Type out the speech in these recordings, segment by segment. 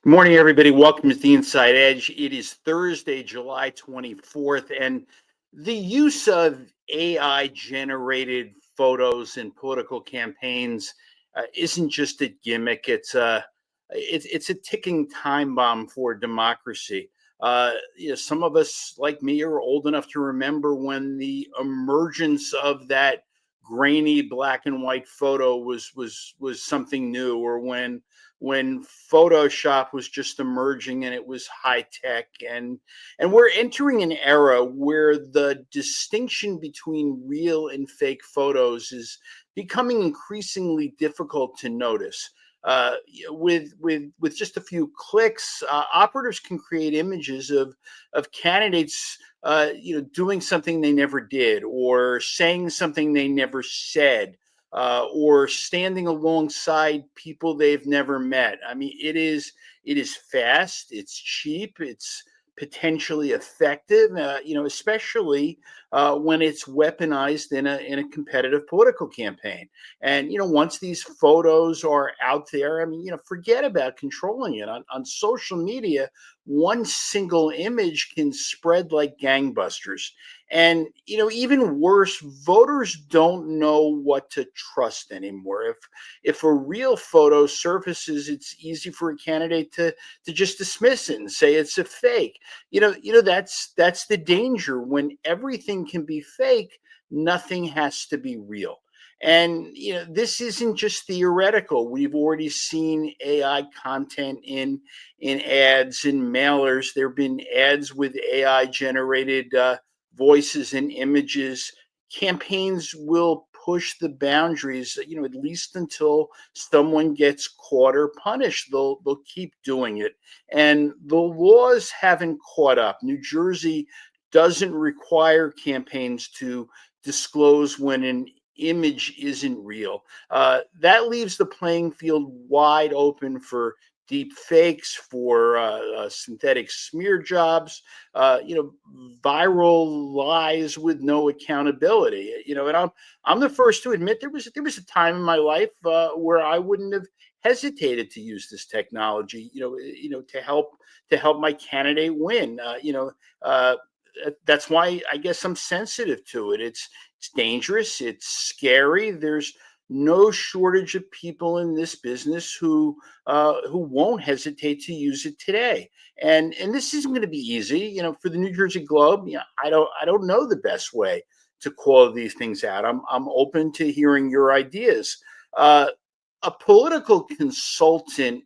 Good morning, everybody. Welcome to the Inside Edge. It is Thursday, July 24th, and the use of AI-generated photos in political campaigns isn't just a gimmick. It's a ticking time bomb for democracy. Some of us, like me, are old enough to remember when the emergence of that grainy black and white photo was something new, or when Photoshop was just emerging and it was high tech, and we're entering an era where the distinction between real and fake photos is becoming increasingly difficult to notice. With just a few clicks, operatives can create images of candidates, doing something they never did, or saying something they never said, or standing alongside people they've never met. I mean, it is fast, it's cheap, it's potentially effective. Especially when it's weaponized in a competitive political campaign. And once these photos are out there, I mean, forget about controlling it on social media. One single image can spread like gangbusters. And even worse, voters don't know what to trust anymore. If a real photo surfaces, it's easy for a candidate to just dismiss it and say it's a fake. That's the danger. When everything can be fake, nothing has to be real. And this isn't just theoretical. We've already seen AI content in ads and mailers. There have been ads with AI generated voices and images. Campaigns will push the boundaries, at least until someone gets caught or punished. They'll keep doing it. And the laws haven't caught up. New Jersey doesn't require campaigns to disclose when an image isn't real. That leaves the playing field wide open for deep fakes, for synthetic smear jobs, viral lies with no accountability. And I'm the first to admit there was a time in my life where I wouldn't have hesitated to use this technology, to help my candidate win. That's why I guess I'm sensitive to it. It's dangerous. It's scary. There's no shortage of people in this business who won't hesitate to use it today. And this isn't going to be easy. For the New Jersey Globe, I don't know the best way to call these things out. I'm open to hearing your ideas. A political consultant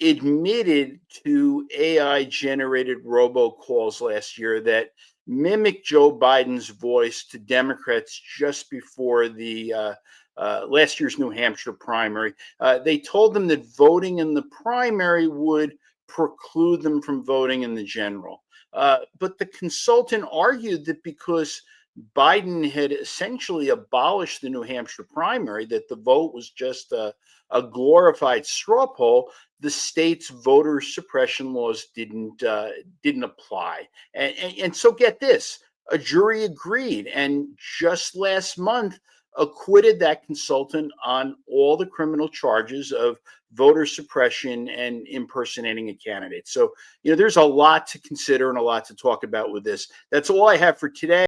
admitted to AI generated robocalls last year that mimicked Joe Biden's voice to Democrats just before the last year's New Hampshire primary. They told them that voting in the primary would preclude them from voting in the general. But the consultant argued that because Biden had essentially abolished the New Hampshire primary, that the vote was just a glorified straw poll, the state's voter suppression laws didn't apply. And so get this, a jury agreed, and just last month acquitted that consultant on all the criminal charges of voter suppression and impersonating a candidate. So, there's a lot to consider and a lot to talk about with this. That's all I have for today.